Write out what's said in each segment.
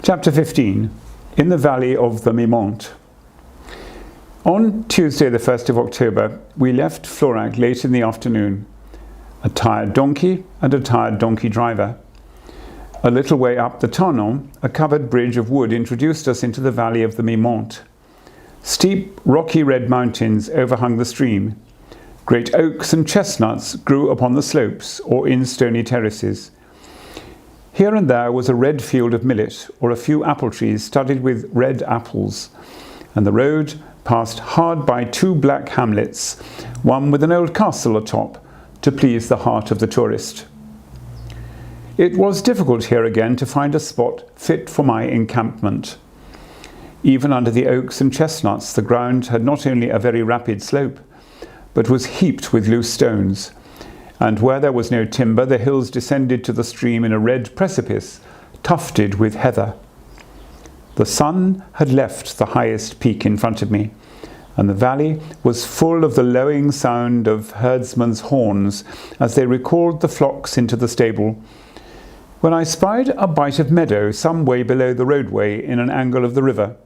Chapter 15. In the Valley of the Mimente. On Tuesday the 1st of October, we left Florac late in the afternoon. A tired donkey and a tired donkey driver. A little way up the Tarnon, a covered bridge of wood introduced us into the valley of the Mimente. Steep, rocky red mountains overhung the stream. Great oaks and chestnuts grew upon the slopes or in stony terraces. Here and there was a red field of millet or a few apple trees studded with red apples, and the road passed hard by two black hamlets, one with an old castle atop, to please the heart of the tourist. It was difficult here again to find a spot fit for my encampment. Even under the oaks and chestnuts, the ground had not only a very rapid slope, but was heaped with loose stones, and where there was no timber, the hills descended to the stream in a red precipice, tufted with heather. The sun had left the highest peak in front of me, and the valley was full of the lowing sound of herdsmen's horns as they recalled the flocks into the stable, when I spied a bight of meadow some way below the roadway in an angle of the river.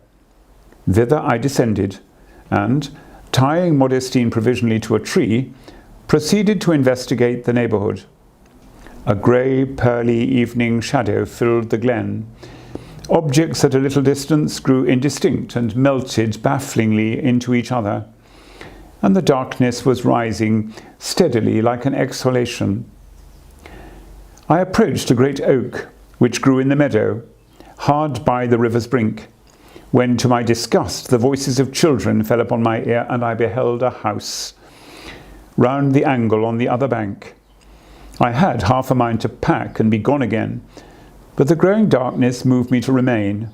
Thither I descended, and, tying Modestine provisionally to a tree, proceeded to investigate the neighbourhood. A grey, pearly evening shadow filled the glen. Objects at a little distance grew indistinct and melted bafflingly into each other, and the darkness was rising steadily like an exhalation. I approached a great oak, which grew in the meadow, hard by the river's brink, when to my disgust the voices of children fell upon my ear, and I beheld a house round the angle on the other bank. I had half a mind to pack and be gone again, but the growing darkness moved me to remain.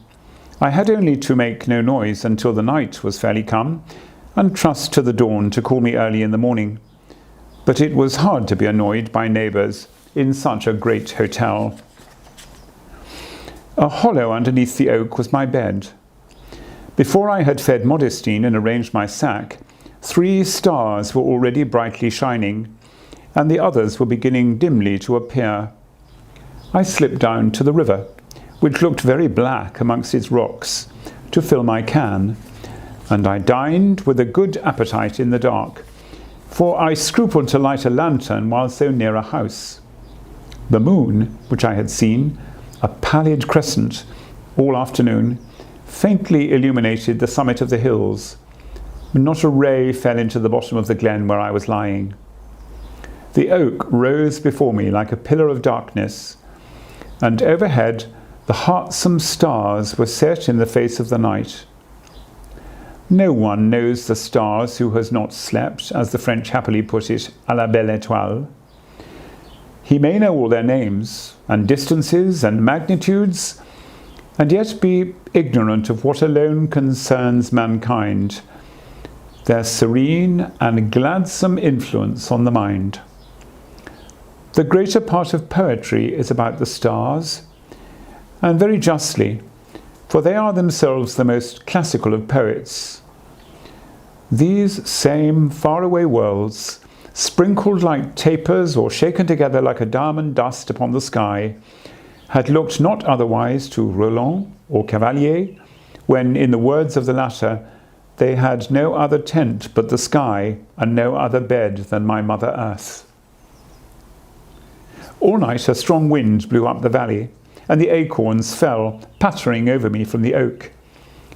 I had only to make no noise until the night was fairly come, and trust to the dawn to call me early in the morning. But it was hard to be annoyed by neighbours in such a great hotel. A hollow underneath the oak was my bed. Before I had fed Modestine and arranged my sack, 3 stars were already brightly shining, and the others were beginning dimly to appear. I slipped down to the river, which looked very black amongst its rocks, to fill my can, and I dined with a good appetite in the dark, for I scrupled to light a lantern while so near a house. The moon, which I had seen, a pallid crescent, all afternoon, faintly illuminated the summit of the hills. Not a ray fell into the bottom of the glen where I was lying. The oak rose before me like a pillar of darkness, and overhead the heartsome stars were set in the face of the night. No one knows the stars who has not slept, as the French happily put it, à la belle étoile. He may know all their names, and distances, and magnitudes, and yet be ignorant of what alone concerns mankind, their serene and gladsome influence on the mind. The greater part of poetry is about the stars, and very justly, for they are themselves the most classical of poets. These same faraway worlds, sprinkled like tapers or shaken together like a diamond dust upon the sky, had looked not otherwise to Roland or Cavalier, when, in the words of the latter, they had no other tent but the sky, and no other bed than my Mother Earth. All night a strong wind blew up the valley, and the acorns fell pattering over me from the oak.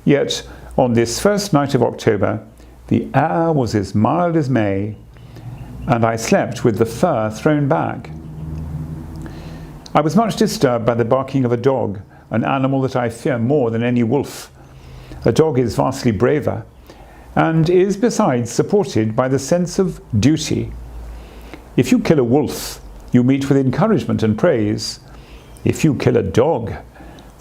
Yet, on this first night of October, the air was as mild as May, and I slept with the fur thrown back. I was much disturbed by the barking of a dog, an animal that I fear more than any wolf. A dog is vastly braver, and is besides supported by the sense of duty. If you kill a wolf, you meet with encouragement and praise. If you kill a dog,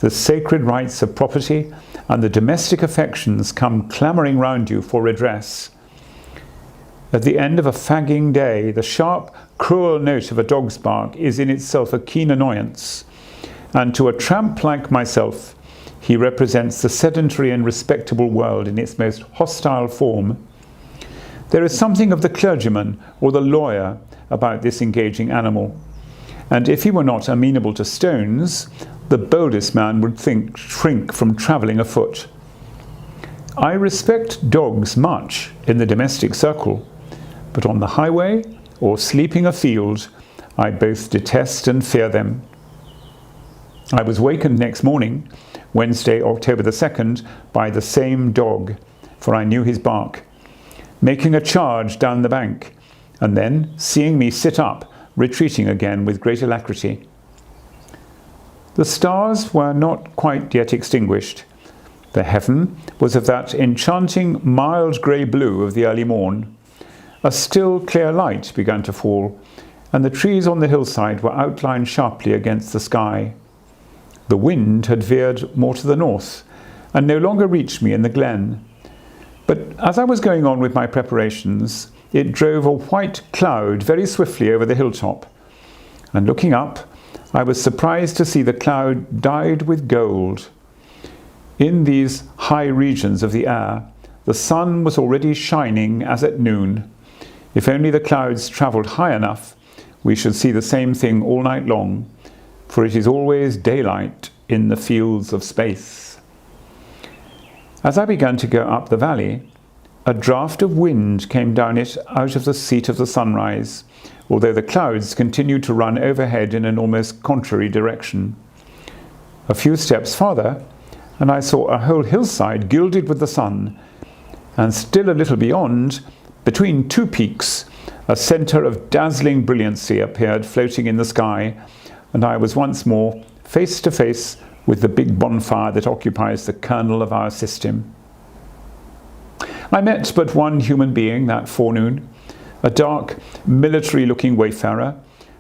the sacred rights of property and the domestic affections come clamouring round you for redress. At the end of a fagging day, the sharp, cruel note of a dog's bark is in itself a keen annoyance, and to a tramp like myself, he represents the sedentary and respectable world in its most hostile form. There is something of the clergyman or the lawyer about this engaging animal, and if he were not amenable to stones, the boldest man would shrink from travelling afoot. I respect dogs much in the domestic circle, but on the highway or sleeping afield, I both detest and fear them. I was wakened next morning, Wednesday, October the 2nd, by the same dog, for I knew his bark, making a charge down the bank, and then, seeing me sit up, retreating again with great alacrity. The stars were not quite yet extinguished. The heaven was of that enchanting mild grey blue of the early morn. A still clear light began to fall, and the trees on the hillside were outlined sharply against the sky. The wind had veered more to the north, and no longer reached me in the glen. But as I was going on with my preparations, it drove a white cloud very swiftly over the hilltop, and looking up, I was surprised to see the cloud dyed with gold. In these high regions of the air, the sun was already shining as at noon. If only the clouds travelled high enough, we should see the same thing all night long, for it is always daylight in the fields of space. As I began to go up the valley, a draught of wind came down it out of the seat of the sunrise, although the clouds continued to run overhead in an almost contrary direction. A few steps farther, and I saw a whole hillside gilded with the sun, and still a little beyond, between two peaks, a centre of dazzling brilliancy appeared floating in the sky, and I was once more face to face with the big bonfire that occupies the kernel of our system. I met but one human being that forenoon, a dark, military-looking wayfarer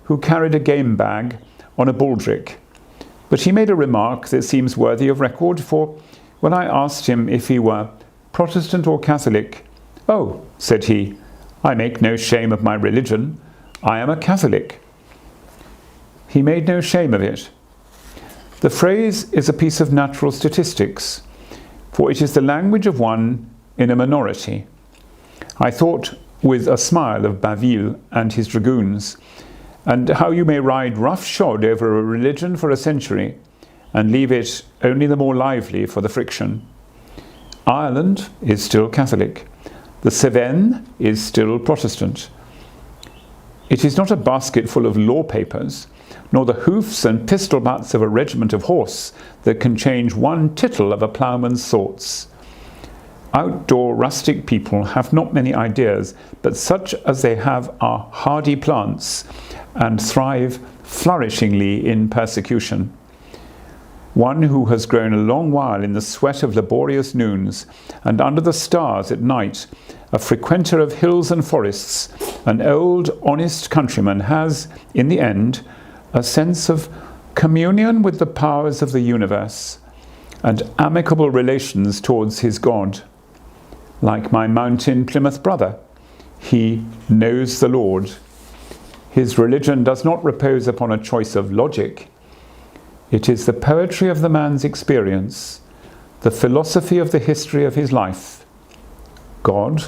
who carried a game bag on a baldric. But he made a remark that seems worthy of record, for when I asked him if he were Protestant or Catholic, "Oh," said he, "I make no shame of my religion. I am a Catholic." He made no shame of it. The phrase is a piece of natural statistics, for it is the language of one in a minority. I thought with a smile of Baville and his dragoons, and how you may ride roughshod over a religion for a century, and leave it only the more lively for the friction. Ireland is still Catholic. The Cévennes is still Protestant. It is not a basket full of law papers, nor the hoofs and pistol butts of a regiment of horse that can change one tittle of a ploughman's thoughts. Outdoor rustic people have not many ideas, but such as they have are hardy plants and thrive flourishingly in persecution. One who has grown a long while in the sweat of laborious noons and under the stars at night, a frequenter of hills and forests, an old honest countryman, has, in the end, a sense of communion with the powers of the universe and amicable relations towards his God. Like my mountain Plymouth brother, he knows the Lord. His religion does not repose upon a choice of logic. It is the poetry of the man's experience, the philosophy of the history of his life. God,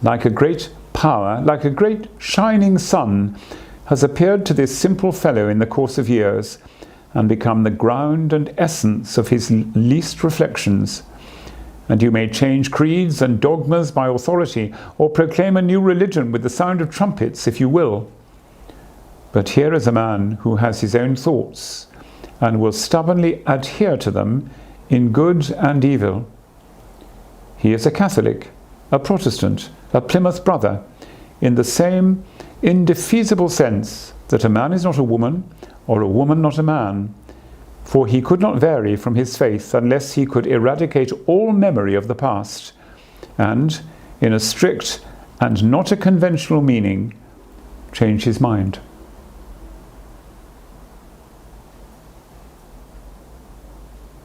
like a great power, like a great shining sun, has appeared to this simple fellow in the course of years and become the ground and essence of his least reflections. And you may change creeds and dogmas by authority, or proclaim a new religion with the sound of trumpets, if you will. But here is a man who has his own thoughts, and will stubbornly adhere to them in good and evil. He is a Catholic, a Protestant, a Plymouth brother, in the same indefeasible sense that a man is not a woman, or a woman not a man, for he could not vary from his faith unless he could eradicate all memory of the past, and, in a strict and not a conventional meaning, change his mind.